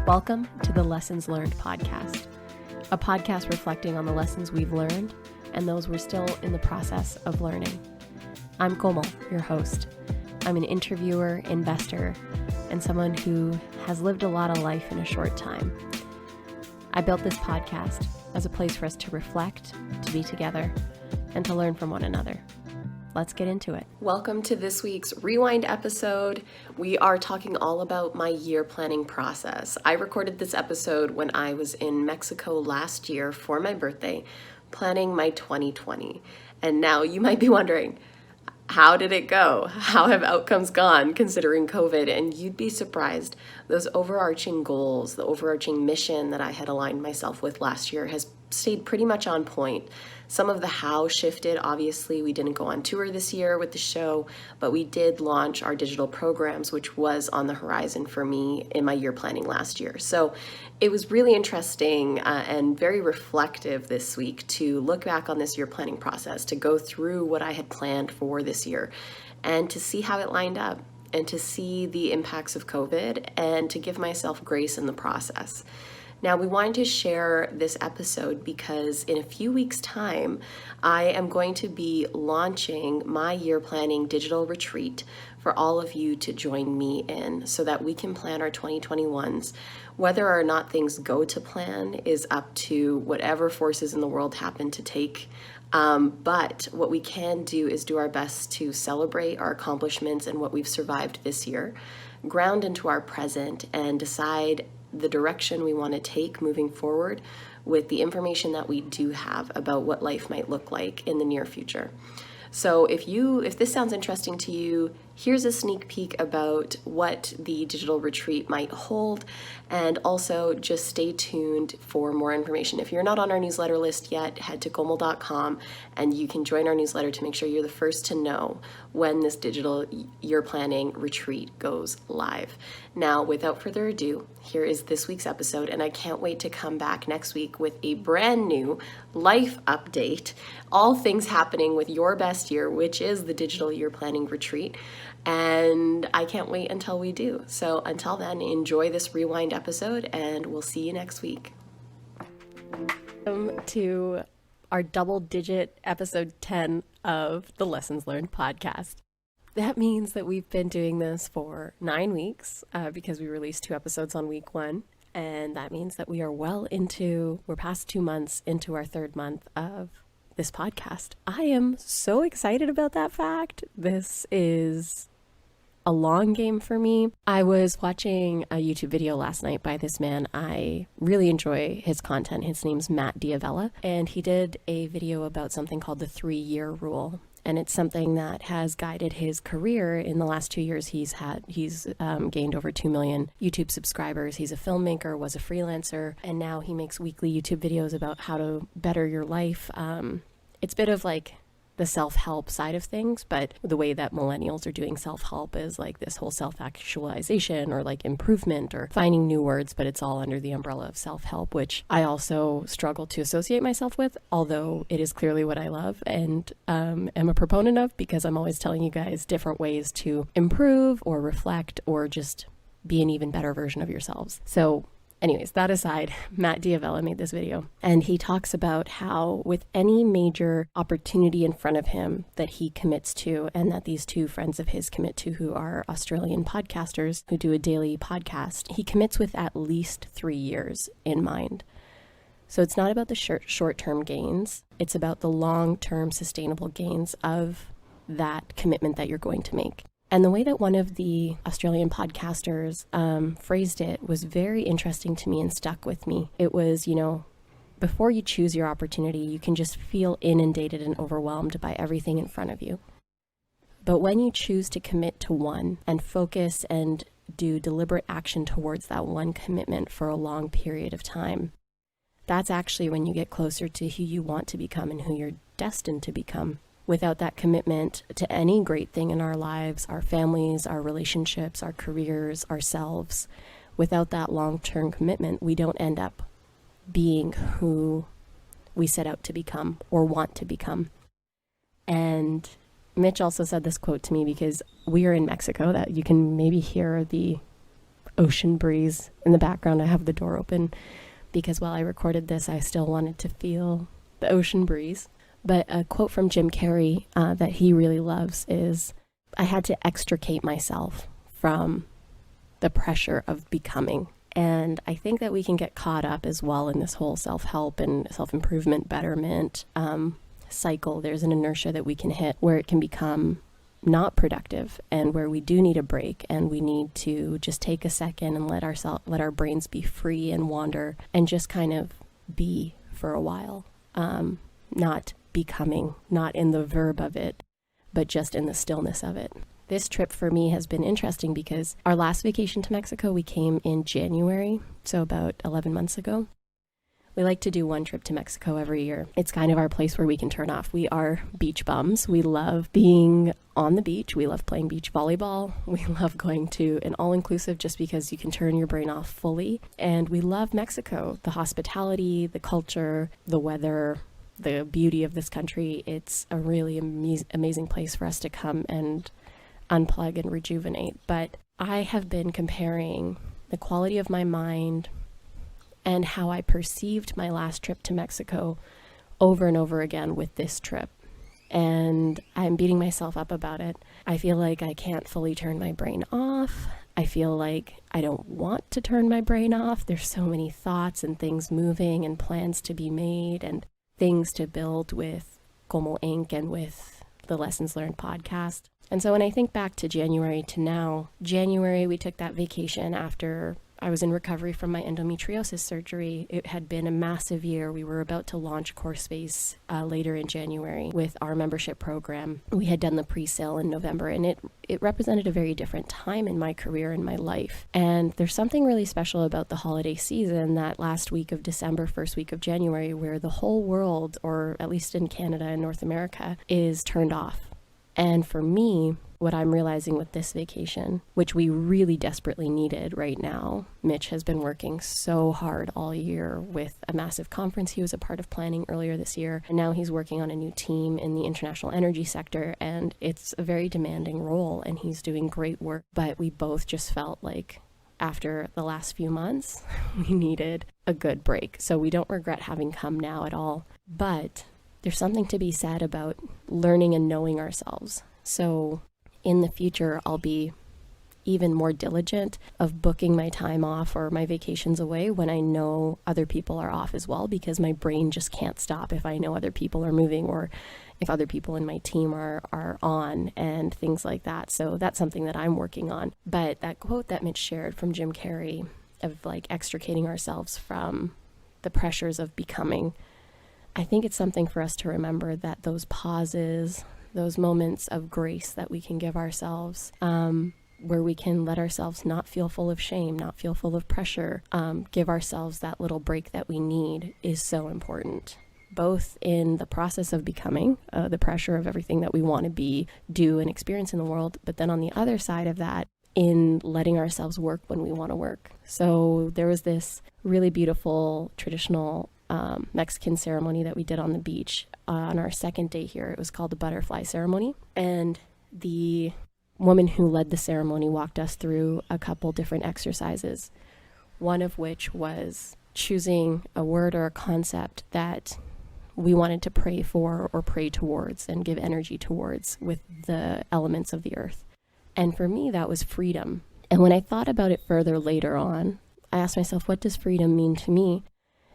Welcome to the Lessons Learned podcast, a podcast reflecting on the lessons we've learned and those we're still in the process of learning. I'm Komal, your host. I'm an interviewer, investor, and someone who has lived a lot of life in a short time. I built this podcast as a place for us to reflect, to be together, and to learn from one another. Let's get into it. Welcome to this week's Rewind episode. We are talking all about my year planning process. I recorded this episode when I was in Mexico last year for my birthday, planning my 2020. And now you might be wondering, how did it go? How have outcomes gone considering COVID? And you'd be surprised. Those overarching goals, the overarching mission that I had aligned myself with last year has stayed pretty much on point. Some of the how shifted. Obviously, we didn't go on tour this year with the show, but we did launch our digital programs, which was on the horizon for me in my year planning last year. So it was really interesting and very reflective this week to look back on this year planning process, to go through what I had planned for this year and to see how it lined up and to see the impacts of COVID and to give myself grace in the process. Now, we wanted to share this episode because in a few weeks' time, I am going to be launching my year planning digital retreat for all of you to join me in so that we can plan our 2021s. Whether or not things go to plan is up to whatever forces in the world happen to take. But what we can do is do our best to celebrate our accomplishments and what we've survived this year, ground into our present, and decide the direction we want to take moving forward with the information that we do have about what life might look like in the near future. So if this sounds interesting to you, here's a sneak peek about what the digital retreat might hold, and also just stay tuned for more information. If you're not on our newsletter list yet, head to komal.com and you can join our newsletter to make sure you're the first to know when this digital year planning retreat goes live. Now, without further ado, here is this week's episode, and I can't wait to come back next week with a brand new life update, all things happening with your best year, which is the digital year planning retreat. And I can't wait until we do. So until then, enjoy this Rewind episode and we'll see you next week. Welcome to our double-digit episode 10 of the Lessons Learned podcast. That means that we've been doing this for 9 weeks because we released 2 episodes on week 1. And that means that we are we're past 2 months into our 3rd month of this podcast. I am so excited about that fact. This is a long game for me. I was watching a YouTube video last night by this man. I really enjoy his content. His name's Matt Diavella, and he did a video about something called the 3-year rule. And it's something that has guided his career. In the last 2 years, he's gained over 2 million YouTube subscribers. He's a filmmaker, was a freelancer, and now he makes weekly YouTube videos about how to better your life. It's a bit of like the self-help side of things, but the way that millennials are doing self-help is like this whole self-actualization or like improvement or finding new words, but it's all under the umbrella of self-help, which I also struggle to associate myself with, although it is clearly what I love and am a proponent of, because I'm always telling you guys different ways to improve or reflect or just be an even better version of yourselves. So anyways, that aside, Matt Diavella made this video, and he talks about how with any major opportunity in front of him that he commits to, and that these 2 friends of his commit to, who are Australian podcasters who do a daily podcast, he commits with at least 3 years in mind. So it's not about the short-term gains, it's about the long-term sustainable gains of that commitment that you're going to make. And the way that one of the Australian podcasters phrased it was very interesting to me and stuck with me. It was, before you choose your opportunity, you can just feel inundated and overwhelmed by everything in front of you. But when you choose to commit to one and focus and do deliberate action towards that one commitment for a long period of time, that's actually when you get closer to who you want to become and who you're destined to become. Without that commitment to any great thing in our lives, our families, our relationships, our careers, ourselves, without that long-term commitment, we don't end up being who we set out to become or want to become. And Mitch also said this quote to me because we are in Mexico, that you can maybe hear the ocean breeze in the background. I have the door open because while I recorded this, I still wanted to feel the ocean breeze. But a quote from Jim Carrey that he really loves is, I had to extricate myself from the pressure of becoming. And I think that we can get caught up as well in this whole self-help and self-improvement, betterment cycle. There's an inertia that we can hit where it can become not productive, and where we do need a break, and we need to just take a second and let our brains be free and wander and just kind of be for a while. Not becoming, not in the verb of it, but just in the stillness of it. This trip for me has been interesting because our last vacation to Mexico, we came in January, so about 11 months ago. We like to do one trip to Mexico every year. It's kind of our place where we can turn off. We are beach bums. We love being on the beach. We love playing beach volleyball. We love going to an all-inclusive just because you can turn your brain off fully. And we love Mexico, the hospitality, the culture, the weather, the beauty of this country. It's a really amazing place for us to come and unplug and rejuvenate. But I have been comparing the quality of my mind and how I perceived my last trip to Mexico over and over again with this trip. And I'm beating myself up about it. I feel like I can't fully turn my brain off. I feel like I don't want to turn my brain off. There's so many thoughts and things moving and plans to be made and things to build with Como Inc. and with the Lessons Learned podcast. And so when I think back to January to now, January we took that vacation after I was in recovery from my endometriosis surgery. It had been a massive year. We were about to launch CoreSpace later in January with our membership program. We had done the pre-sale in November, and it represented a very different time in my career and my life. And there's something really special about the holiday season, that last week of December, first week of January, where the whole world, or at least in Canada and North America, is turned off. And for me, what I'm realizing with this vacation, which we really desperately needed right now, Mitch has been working so hard all year with a massive conference he was a part of planning earlier this year. And now he's working on a new team in the international energy sector. And it's a very demanding role, and he's doing great work. But we both just felt like after the last few months, we needed a good break. So we don't regret having come now at all. But there's something to be said about learning and knowing ourselves. So in the future, I'll be even more diligent of booking my time off or my vacations away when I know other people are off as well, because my brain just can't stop if I know other people are moving or if other people in my team are on and things like that. So that's something that I'm working on. But that quote that Mitch shared from Jim Carrey of like extricating ourselves from the pressures of becoming, I think it's something for us to remember, that those pauses, those moments of grace that we can give ourselves, where we can let ourselves not feel full of shame, not feel full of pressure, give ourselves that little break that we need, is so important, both in the process of becoming, the pressure of everything that we want to be, do, and experience in the world, but then on the other side of that, in letting ourselves work when we want to work. So there was this really beautiful traditional Mexican ceremony that we did on the beach on our second day here. It was called the butterfly ceremony. And the woman who led the ceremony walked us through a couple different exercises, one of which was choosing a word or a concept that we wanted to pray for or pray towards and give energy towards with the elements of the earth. And for me, that was freedom. And when I thought about it further later on, I asked myself, what does freedom mean to me?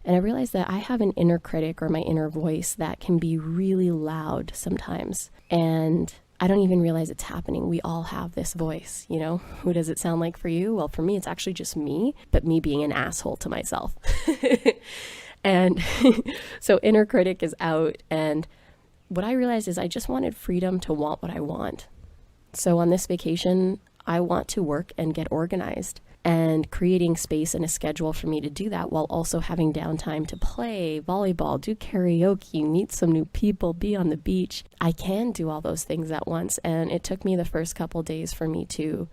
And I realized that I have an inner critic, or my inner voice, that can be really loud sometimes. And I don't even realize it's happening. We all have this voice, you know? Who does it sound like for you? Well, for me, it's actually just me, but me being an asshole to myself. And so inner critic is out. And what I realized is I just wanted freedom to want what I want. So on this vacation, I want to work and get organized, and creating space and a schedule for me to do that while also having downtime to play volleyball, do karaoke, meet some new people, be on the beach. I can do all those things at once. And it took me the first couple days for me to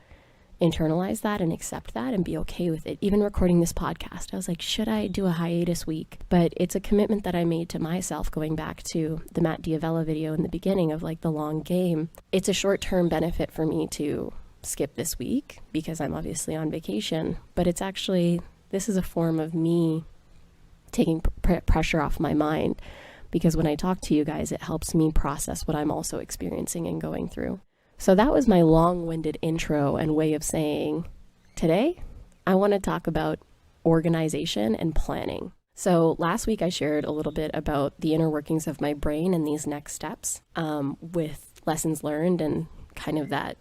internalize that and accept that and be okay with it. Even recording this podcast, I was like, should I do a hiatus week? But it's a commitment that I made to myself, going back to the Matt Diavella video in the beginning of like the long game. It's a short-term benefit for me to skip this week because I'm obviously on vacation, but it's actually, this is a form of me taking pressure off my mind, because when I talk to you guys, it helps me process what I'm also experiencing and going through. So that was my long-winded intro and way of saying, today I want to talk about organization and planning. So last week I shared a little bit about the inner workings of my brain and these next steps with lessons learned and kind of that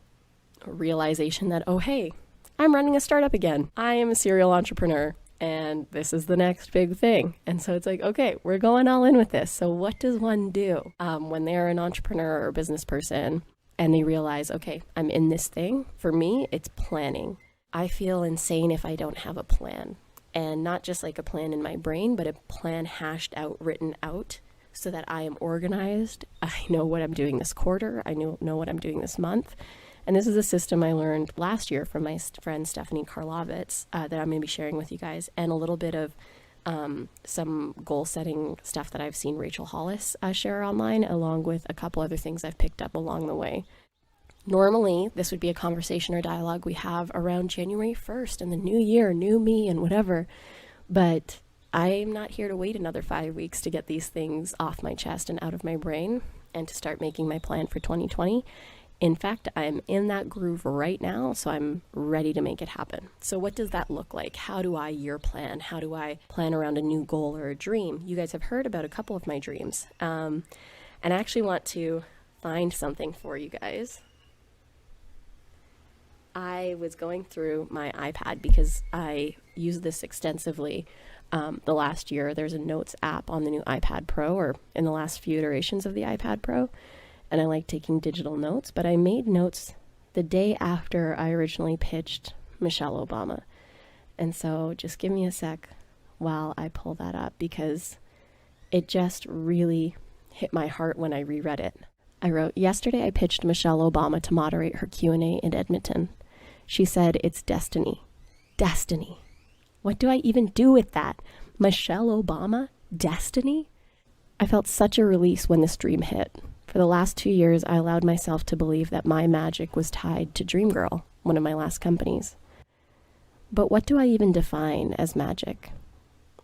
realization that, oh, hey, I'm running a startup again. I am a serial entrepreneur and this is the next big thing. And so it's like, okay, we're going all in with this. So what does one do when they're an entrepreneur or business person and they realize, okay, I'm in this thing? For me, it's planning. I feel insane if I don't have a plan, and not just like a plan in my brain, but a plan hashed out, written out, so that I am organized. I know what I'm doing this quarter. I know what I'm doing this month. And this is a system I learned last year from my friend Stephanie Karlovitz that I'm going to be sharing with you guys, and a little bit of some goal setting stuff that I've seen Rachel Hollis share online, along with a couple other things I've picked up along the way. Normally, this would be a conversation or dialogue we have around January 1st and the new year, new me and whatever. But I'm not here to wait another 5 weeks to get these things off my chest and out of my brain and to start making my plan for 2020. In fact, I'm in that groove right now, so I'm ready to make it happen. So what does that look like? How do I year plan? How do I plan around a new goal or a dream? You guys have heard about a couple of my dreams. And I actually want to find something for you guys. I was going through my iPad because I use this extensively the last year. There's a notes app on the new iPad Pro, or in the last few iterations of the iPad Pro. And I like taking digital notes, but I made notes the day after I originally pitched Michelle Obama. And so just give me a sec while I pull that up, because it just really hit my heart when I reread it. I wrote, yesterday I pitched Michelle Obama to moderate her Q&A in Edmonton. She said, it's destiny. Destiny. What do I even do with that? Michelle Obama? Destiny? I felt such a release when this dream hit. For the last 2 years, I allowed myself to believe that my magic was tied to Dreamgirl, one of my last companies. But what do I even define as magic?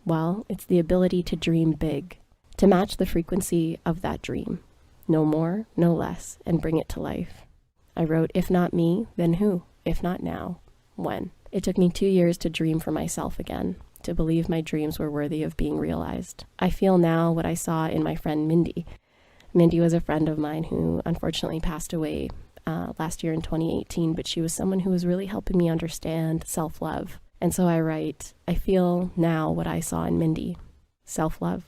Well, it's the ability to dream big, to match the frequency of that dream. No more, no less, and bring it to life. I wrote, if not me, then who? If not now, when? It took me 2 years to dream for myself again, to believe my dreams were worthy of being realized. I feel now what I saw in my friend Mindy. Mindy was a friend of mine who unfortunately passed away last year in 2018, but she was someone who was really helping me understand self-love. And so I write, I feel now what I saw in Mindy. Self-love,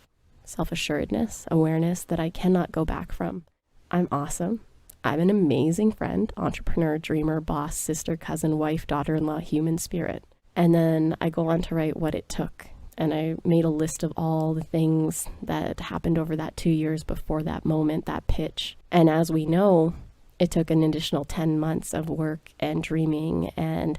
self-assuredness, awareness that I cannot go back from. I'm awesome. I'm an amazing friend, entrepreneur, dreamer, boss, sister, cousin, wife, daughter-in-law, human spirit. And then I go on to write what it took. And I made a list of all the things that happened over that 2 years before that moment, that pitch. And as we know, it took an additional 10 months of work and dreaming and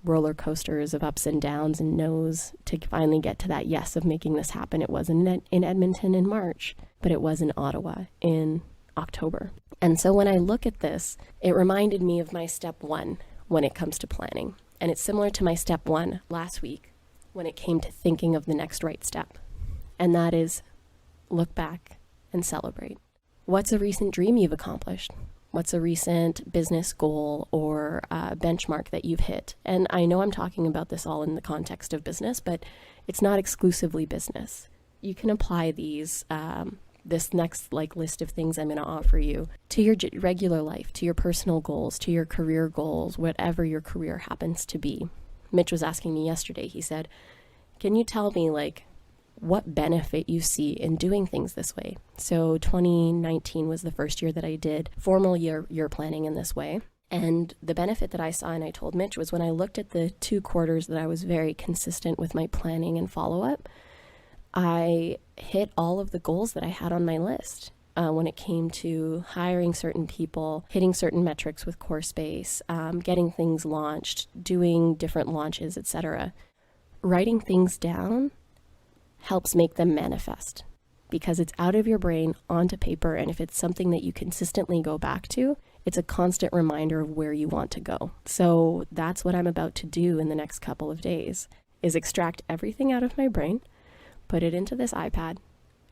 roller coasters of ups and downs and no's to finally get to that yes of making this happen. It wasn't in Edmonton in March, but it was in Ottawa in October. And so when I look at this, it reminded me of my step one when it comes to planning. And it's similar to my step one last week, when it came to thinking of the next right step. And that is, look back and celebrate. What's a recent dream you've accomplished? What's a recent business goal or benchmark that you've hit? And I know I'm talking about this all in the context of business, but it's not exclusively business. You can apply these, this next list of things I'm going to offer you to your regular life, to your personal goals, to your career goals, whatever your career happens to be. Mitch was asking me yesterday, he said, can you tell me what benefit you see in doing things this way? So 2019 was the first year that I did formal year planning in this way. And the benefit that I saw, and I told Mitch, was when I looked at the 2 quarters that I was very consistent with my planning and follow-up, I hit all of the goals that I had on my list. when it came to hiring certain people, hitting certain metrics with core space, getting things launched, doing different launches, etc. Writing things down helps make them manifest because it's out of your brain onto paper. And if it's something that you consistently go back to, it's a constant reminder of where you want to go. So that's what I'm about to do in the next couple of days, is extract everything out of my brain, put it into this iPad,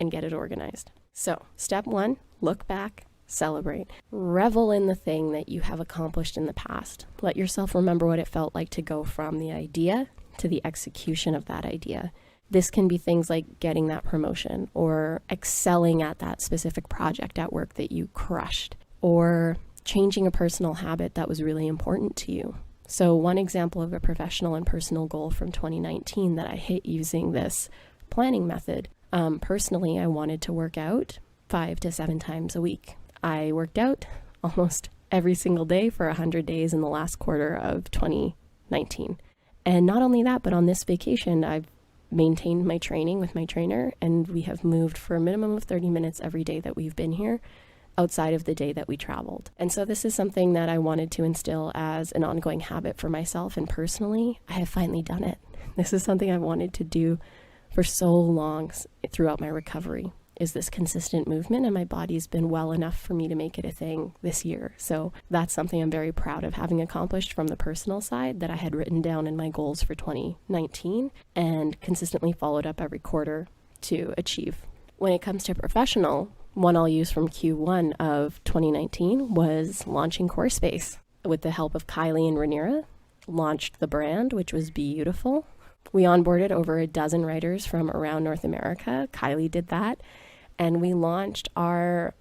and get it organized. So step 1, look back, celebrate. Revel in the thing that you have accomplished in the past. Let yourself remember what it felt like to go from the idea to the execution of that idea. This can be things like getting that promotion or excelling at that specific project at work that you crushed, or changing a personal habit that was really important to you. So one example of a professional and personal goal from 2019 that I hit using this planning method. Personally, I wanted to work out 5 to 7 times a week. I worked out almost every single day for 100 days in the last quarter of 2019. And not only that, but on this vacation, I've maintained my training with my trainer, and we have moved for a minimum of 30 minutes every day that we've been here, outside of the day that we traveled. And so this is something that I wanted to instill as an ongoing habit for myself, and personally, I have finally done it. This is something I wanted to do for so long throughout my recovery, is this consistent movement, and my body's been well enough for me to make it a thing this year. So that's something I'm very proud of having accomplished from the personal side that I had written down in my goals for 2019 and consistently followed up every quarter to achieve. When it comes to professional, one I'll use from Q1 of 2019 was launching Core Space. With the help of Kylie and Rhaenyra, launched the brand, which was beautiful. We onboarded over a dozen writers from around North America. Kylie did that. And we launched our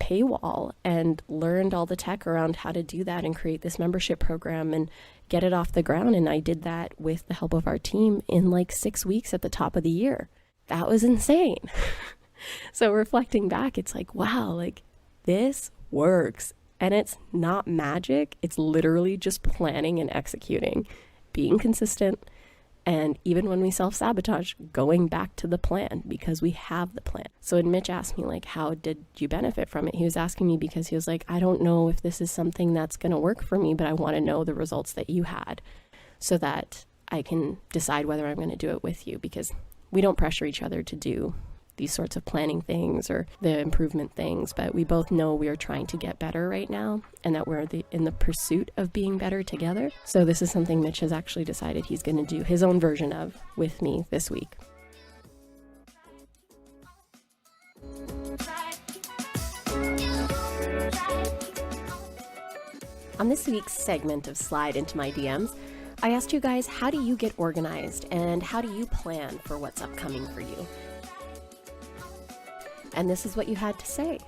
paywall and learned all the tech around how to do that and create this membership program and get it off the ground. And I did that with the help of our team in like 6 weeks at the top of the year. That was insane. So reflecting back, it's like, wow, like this works. And it's not magic. It's literally just planning and executing, being consistent. And even when we self-sabotage, going back to the plan because we have the plan. So when Mitch asked me, like, how did you benefit from it? He was asking me because he was like, I don't know if this is something that's going to work for me, but I want to know the results that you had so that I can decide whether I'm going to do it with you, because we don't pressure each other to do these sorts of planning things or the improvement things, but we both know we are trying to get better right now and that we're in the pursuit of being better together. So this is something Mitch has actually decided he's going to do his own version of with me this week. On this week's segment of Slide Into My DMs, I asked you guys, how do you get organized and how do you plan for what's upcoming for you? And this is what you had to say.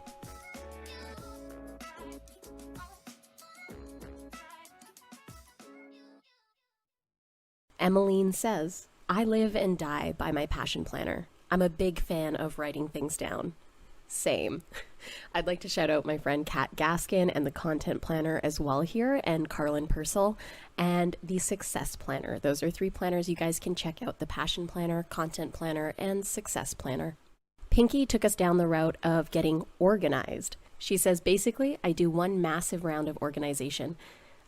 Emmeline says, I live and die by my passion planner. I'm a big fan of writing things down. Same. I'd like to shout out my friend Kat Gaskin and the Content Planner as well here, and Carlin Purcell, and the Success Planner. Those are 3 planners you guys can check out: the Passion Planner, Content Planner, and Success Planner. Pinky took us down the route of getting organized. She says, basically, I do one massive round of organization.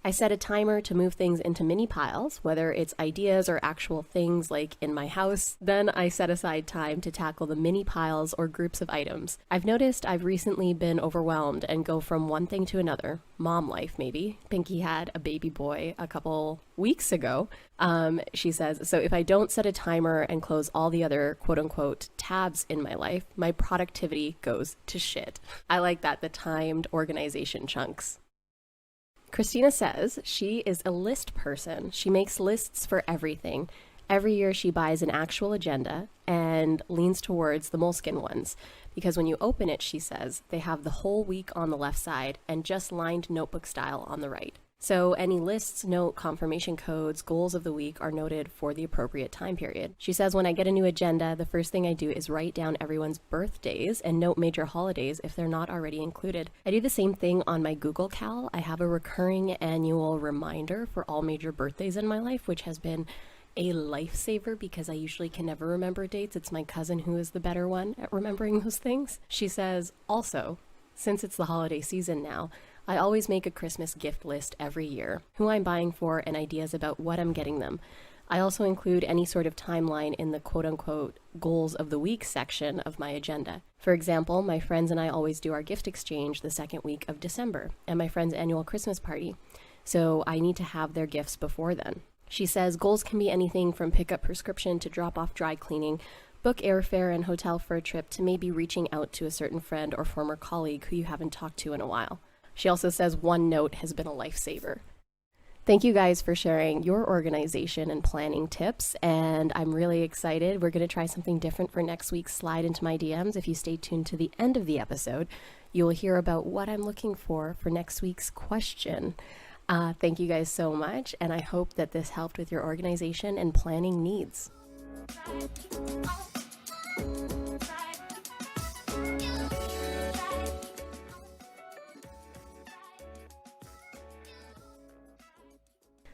I set a timer to move things into mini piles, whether it's ideas or actual things like in my house. Then I set aside time to tackle the mini piles or groups of items. I've noticed I've recently been overwhelmed and go from one thing to another. Mom life, maybe. Pinky had a baby boy a couple weeks ago. She says, so if I don't set a timer and close all the other quote unquote tabs in my life, my productivity goes to shit. I like that, the timed organization chunks. Christina says she is a list person. She makes lists for everything. Every year she buys an actual agenda and leans towards the moleskin ones because when you open it, she says, they have the whole week on the left side and just lined notebook style on the right. So any lists, note, confirmation codes, goals of the week are noted for the appropriate time period. She says, when I get a new agenda, the first thing I do is write down everyone's birthdays and note major holidays if they're not already included. I do the same thing on my Google Cal. I have a recurring annual reminder for all major birthdays in my life, which has been a lifesaver because I usually can never remember dates. It's my cousin who is the better one at remembering those things. She says, also, since it's the holiday season now, I always make a Christmas gift list every year, who I'm buying for and ideas about what I'm getting them. I also include any sort of timeline in the quote-unquote goals of the week section of my agenda. For example, my friends and I always do our gift exchange the second week of December and my friend's annual Christmas party, so I need to have their gifts before then. She says goals can be anything from pick up prescription to drop off dry cleaning, book airfare and hotel for a trip, to maybe reaching out to a certain friend or former colleague who you haven't talked to in a while. She also says one note has been a lifesaver. Thank you guys for sharing your organization and planning tips, and I'm really excited. We're going to try something different for next week's Slide Into My DMs. If you stay tuned to the end of the episode, you will hear about what I'm looking for next week's question. Thank you guys so much, and I hope that this helped with your organization and planning needs.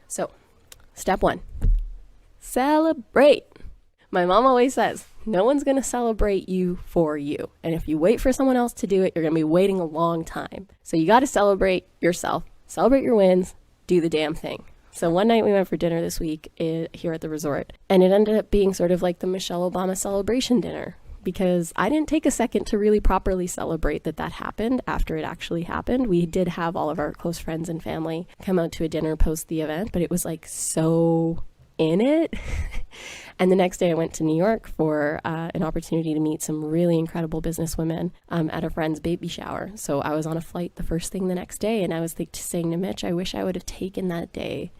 So, step 1, celebrate. My mom always says, no one's going to celebrate you for you. And if you wait for someone else to do it, you're going to be waiting a long time. So you got to celebrate yourself, celebrate your wins, do the damn thing. So one night we went for dinner this week here at the resort, and it ended up being sort of like the Michelle Obama celebration dinner, because I didn't take a second to really properly celebrate that happened after it actually happened. We did have all of our close friends and family come out to a dinner post the event, but it was like so in it. And the next day I went to New York for an opportunity to meet some really incredible businesswomen at a friend's baby shower. So I was on a flight the first thing the next day, and I was saying to Mitch, I wish I would have taken that day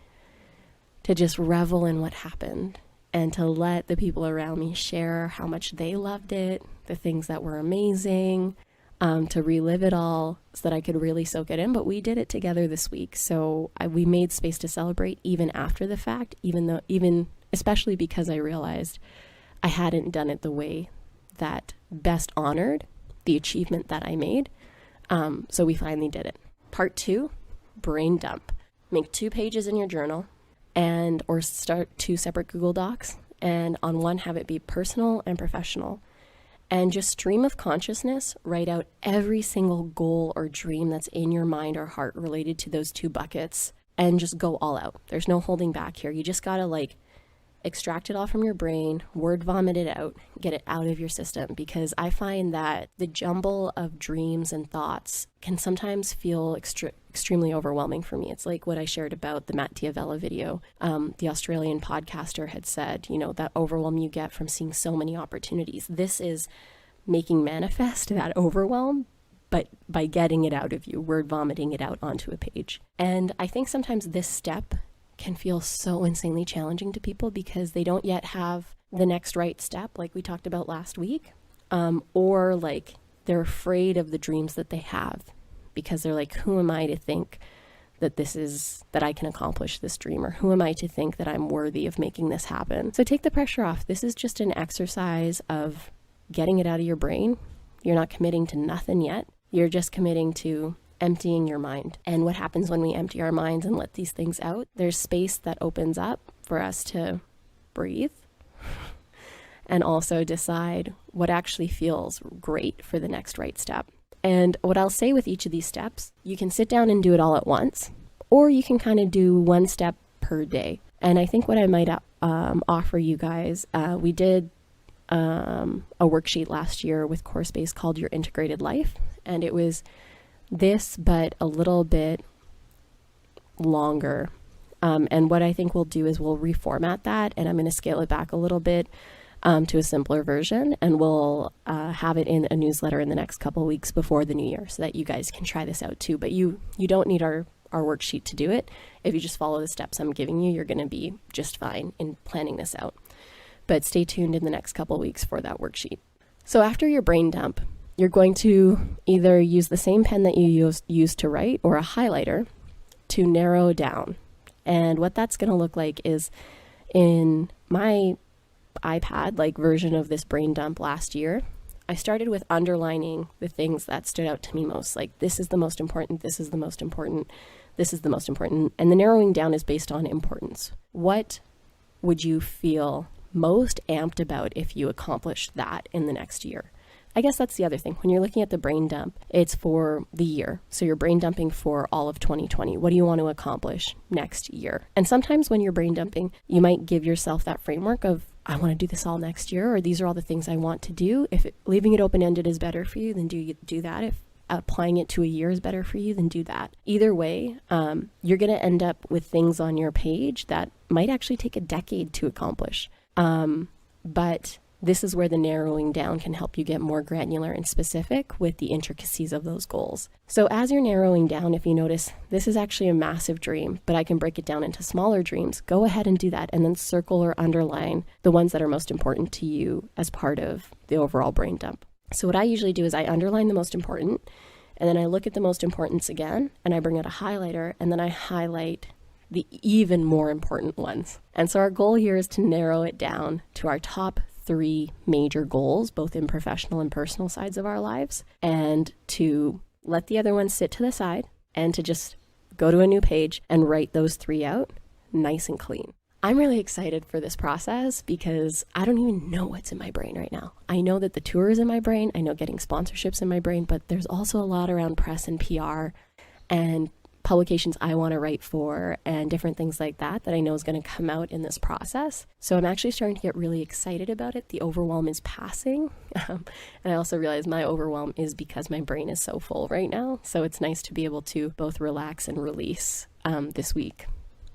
to just revel in what happened and to let the people around me share how much they loved it, the things that were amazing, to relive it all so that I could really soak it in. But we did it together this week. So we made space to celebrate even after the fact, especially because I realized I hadn't done it the way that best honored the achievement that I made. So we finally did it. Part 2, brain dump. Make 2 pages in your journal or start 2 separate Google Docs, and on one have it be personal and professional. And just stream of consciousness, write out every single goal or dream that's in your mind or heart related to those 2 buckets, and just go all out. There's no holding back here. You just gotta extract it all from your brain, word vomit it out, get it out of your system, because I find that the jumble of dreams and thoughts can sometimes feel extremely overwhelming for me. It's like what I shared about the Matt Diavella video. The Australian podcaster had said, that overwhelm you get from seeing so many opportunities. This is making manifest that overwhelm, but by getting it out of you, word vomiting it out onto a page. And I think sometimes this step can feel so insanely challenging to people because they don't yet have the next right step, like we talked about last week, or they're afraid of the dreams that they have because they're like, who am I to think that that I can accomplish this dream, or who am I to think that I'm worthy of making this happen? So take the pressure off. This is just an exercise of getting it out of your brain. You're not committing to nothing yet. You're just committing to emptying your mind. And what happens when we empty our minds and let these things out? There's space that opens up for us to breathe and also decide what actually feels great for the next right step. And what I'll say with each of these steps, you can sit down and do it all at once, or you can kind of do 1 step per day. And I think what I might offer you guys, we did a worksheet last year with CourseBase called Your Integrated Life, and it was this, but a little bit longer. And what I think we'll do is we'll reformat that, and I'm going to scale it back a little bit to a simpler version, and we'll have it in a newsletter in the next couple of weeks before the new year so that you guys can try this out too. But you don't need our worksheet to do it. If you just follow the steps I'm giving you, you're going to be just fine in planning this out. But stay tuned in the next couple of weeks for that worksheet. So after your brain dump, you're going to either use the same pen that you used to write or a highlighter to narrow down. And what that's going to look like is in my iPad version of this brain dump last year, I started with underlining the things that stood out to me most. This is the most important, this is the most important, this is the most important. And the narrowing down is based on importance. What would you feel most amped about if you accomplished that in the next year? I guess that's the other thing. When you're looking at the brain dump, it's for the year. So you're brain dumping for all of 2020. What do you want to accomplish next year? And sometimes when you're brain dumping, you might give yourself that framework of, I want to do this all next year, or these are all the things I want to do. If leaving it open-ended is better for you, then do that. If applying it to a year is better for you, then do that. Either way, you're going to end up with things on your page that might actually take a decade to accomplish. But this is where the narrowing down can help you get more granular and specific with the intricacies of those goals. So as you're narrowing down, if you notice, this is actually a massive dream, but I can break it down into smaller dreams, go ahead and do that, and then circle or underline the ones that are most important to you as part of the overall brain dump. So what I usually do is I underline the most important, and then I look at the most importance again, and I bring out a highlighter, and then I highlight the even more important ones. And so our goal here is to narrow it down to our top 3 major goals, both in professional and personal sides of our lives, and to let the other ones sit to the side and to just go to a new page and write those 3 out nice and clean. I'm really excited for this process because I don't even know what's in my brain right now. I know that the tour is in my brain. I know getting sponsorships in my brain, but there's also a lot around press and PR and publications I want to write for and different things like that I know is going to come out in this process. So I'm actually starting to get really excited about it. The overwhelm is passing. And I also realize my overwhelm is because my brain is so full right now. So it's nice to be able to both relax and release this week.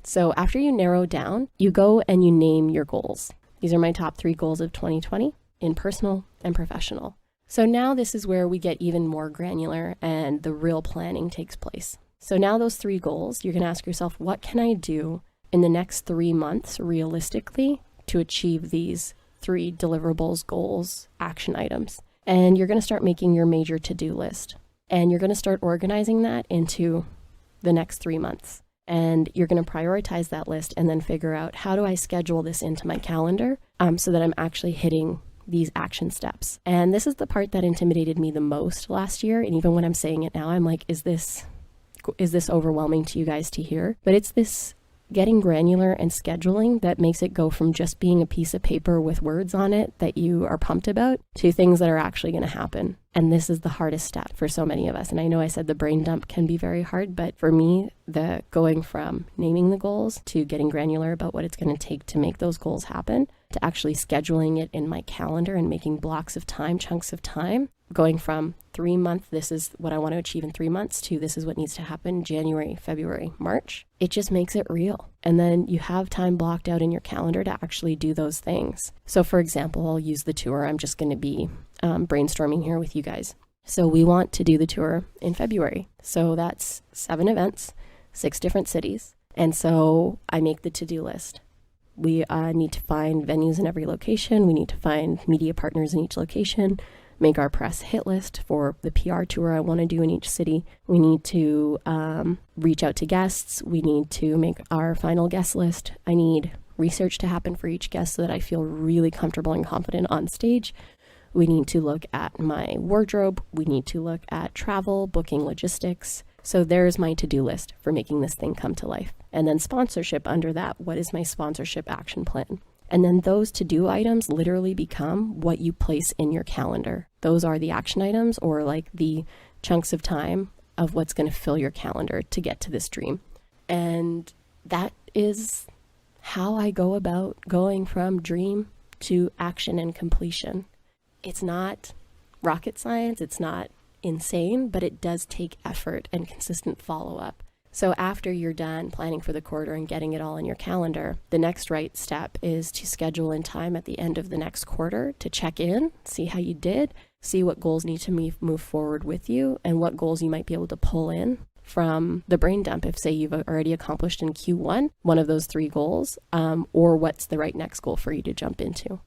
So after you narrow down, you go and you name your goals. These are my top 3 goals of 2020 in personal and professional. So now this is where we get even more granular and the real planning takes place. So now those 3 goals, you're going to ask yourself, what can I do in the next 3 months realistically to achieve these 3 deliverables, goals, action items? And you're going to start making your major to-do list. And you're going to start organizing that into the next 3 months. And you're going to prioritize that list and then figure out, how do I schedule this into my calendar so that I'm actually hitting these action steps? And this is the part that intimidated me the most last year. And even when I'm saying it now, I'm like, is this overwhelming to you guys to hear? But it's this getting granular and scheduling that makes it go from just being a piece of paper with words on it that you are pumped about to things that are actually going to happen. And this is the hardest step for so many of us. And I know I said the brain dump can be very hard, but for me, the going from naming the goals to getting granular about what it's going to take to make those goals happen, to actually scheduling it in my calendar and making blocks of time, chunks of time, going from 3 months, this is what I want to achieve in 3 months, to this is what needs to happen January, February, March. It just makes it real. And then you have time blocked out in your calendar to actually do those things. So for example, I'll use the tour. I'm just going to be brainstorming here with you guys. So we want to do the tour in February. So that's 7 events, 6 different cities. And so I make the to-do list. We need to find venues in every location. We need to find media partners in each location, make our press hit list for the PR tour I want to do in each city. We need to reach out to guests. We need to make our final guest list. I need research to happen for each guest so that I feel really comfortable and confident on stage. We need to look at my wardrobe. We need to look at travel, booking, logistics. So there's my to-do list for making this thing come to life. And then sponsorship under that. What is my sponsorship action plan? And then those to-do items literally become what you place in your calendar. Those are the action items, or like the chunks of time of what's going to fill your calendar to get to this dream. And that is how I go about going from dream to action and completion. It's not rocket science. It's not insane, but it does take effort and consistent follow-up. So after you're done planning for the quarter and getting it all in your calendar, the next right step is to schedule in time at the end of the next quarter to check in, see how you did, see what goals need to move forward with you, and what goals you might be able to pull in from the brain dump if, say, you've already accomplished in Q1 one of those 3 goals, or what's the right next goal for you to jump into.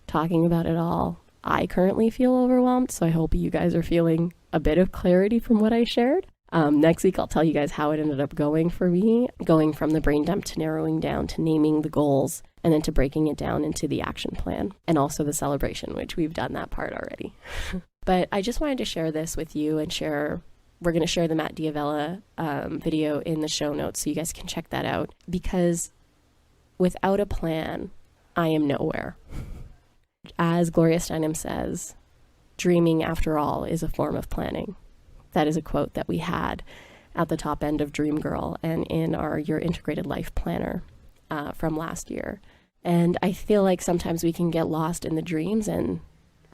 Talking about it all, I currently feel overwhelmed, so I hope you guys are feeling a bit of clarity from what I shared. Next week, I'll tell you guys how it ended up going for me, going from the brain dump to narrowing down to naming the goals, and then to breaking it down into the action plan, and also the celebration, which we've done that part already. But I just wanted to share this with you and we're going to share the Matt Diavella video in the show notes so you guys can check that out, because without a plan, I am nowhere. As Gloria Steinem says, dreaming, after all, is a form of planning. That is a quote that we had at the top end of Dream Girl and in our Your Integrated Life Planner from last year. And I feel like sometimes we can get lost in the dreams and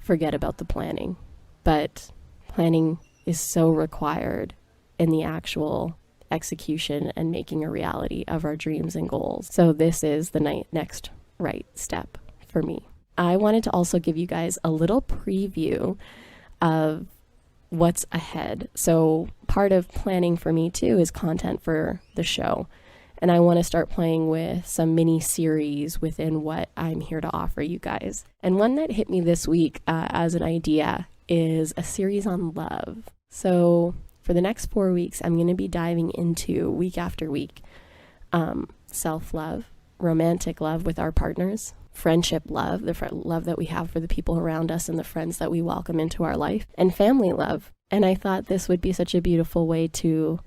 forget about the planning. But planning is so required in the actual execution and making a reality of our dreams and goals. So this is the next right step for me. I wanted to also give you guys a little preview of what's ahead. So part of planning for me too is content for the show. And I want to start playing with some mini series within what I'm here to offer you guys. And one that hit me this week as an idea is a series on love. So for the next 4 weeks, I'm going to be diving into, week after week, self-love, romantic love with our partners, friendship love, the love that we have for the people around us and the friends that we welcome into our life, and family love. And I thought this would be such a beautiful way to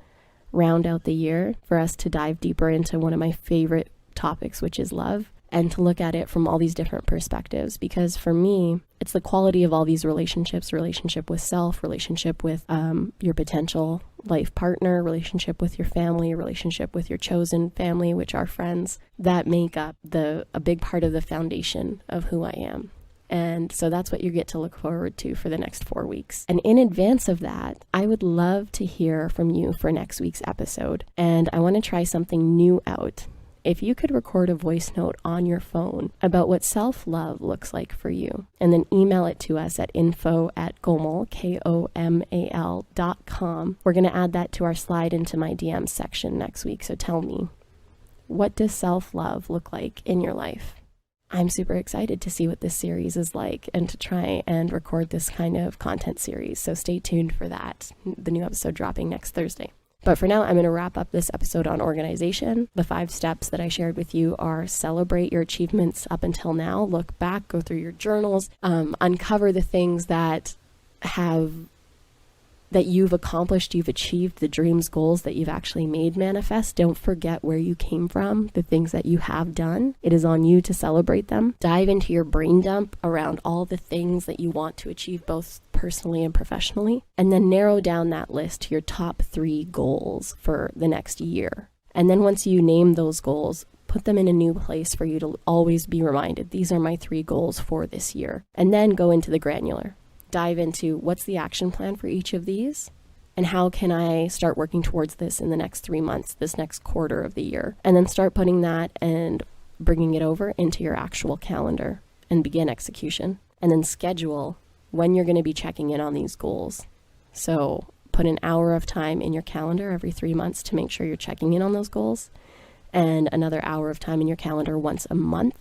round out the year for us to dive deeper into one of my favorite topics, which is love, and to look at it from all these different perspectives. Because for me, it's the quality of all these relationships, relationship with self, relationship with your potential life partner, relationship with your family, relationship with your chosen family, which are friends, that make up a big part of the foundation of who I am. And so that's what you get to look forward to for the next 4 weeks. And in advance of that, I would love to hear from you for next week's episode. And I want to try something new out. If you could record a voice note on your phone about what self-love looks like for you, and then email it to us at info@komal, KOMAL.com. We're going to add that to our slide into my DMs section next week. So tell me, what does self-love look like in your life? I'm super excited to see what this series is like and to try and record this kind of content series. So stay tuned for that. The new episode dropping next Thursday. But for now, I'm going to wrap up this episode on organization. The 5 steps that I shared with you are: celebrate your achievements up until now, look back, go through your journals, uncover the things that you've accomplished, you've achieved, the dreams, goals that you've actually made manifest. Don't forget where you came from, the things that you have done. It is on you to celebrate them. Dive into your brain dump around all the things that you want to achieve, both personally and professionally, and then narrow down that list to your top 3 goals for the next year. And then once you name those goals, put them in a new place for you to always be reminded, these are my 3 goals for this year. And then go into the granular. Dive into what's the action plan for each of these, and how can I start working towards this in the next 3 months, this next quarter of the year. And then start putting that and bringing it over into your actual calendar and begin execution. And then schedule when you're going to be checking in on these goals. So put an hour of time in your calendar every 3 months to make sure you're checking in on those goals, and another hour of time in your calendar once a month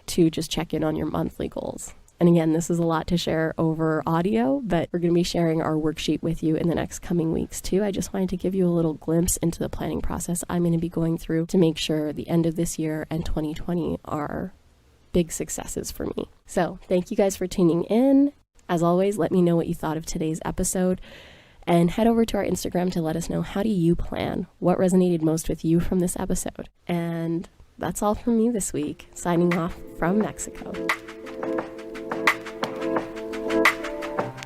to just check in on your monthly goals. And again, this is a lot to share over audio, but we're going to be sharing our worksheet with you in the next coming weeks too. I just wanted to give you a little glimpse into the planning process I'm going to be going through to make sure the end of this year and 2020 are big successes for me. So thank you guys for tuning in. As always, let me know what you thought of today's episode, and head over to our Instagram to let us know, how do you plan? What resonated most with you from this episode? And that's all from me this week, signing off from Mexico.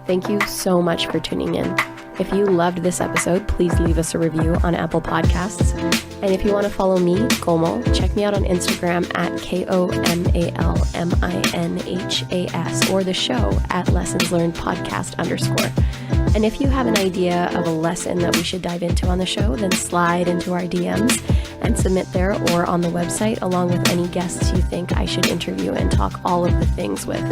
Thank you so much for tuning in. If you loved this episode, please leave us a review on Apple Podcasts. And if you want to follow me, Komal, check me out on Instagram at KOMALMINHAS, or the show at Lessons Learned Podcast _. And if you have an idea of a lesson that we should dive into on the show, then slide into our DMs and submit there or on the website, along with any guests you think I should interview and talk all of the things with.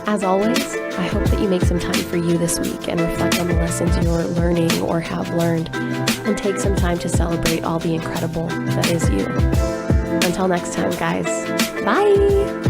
As always, I hope that you make some time for you this week and reflect on the lessons you're learning or have learned, and take some time to celebrate all the incredible that is you. Until next time, guys. Bye!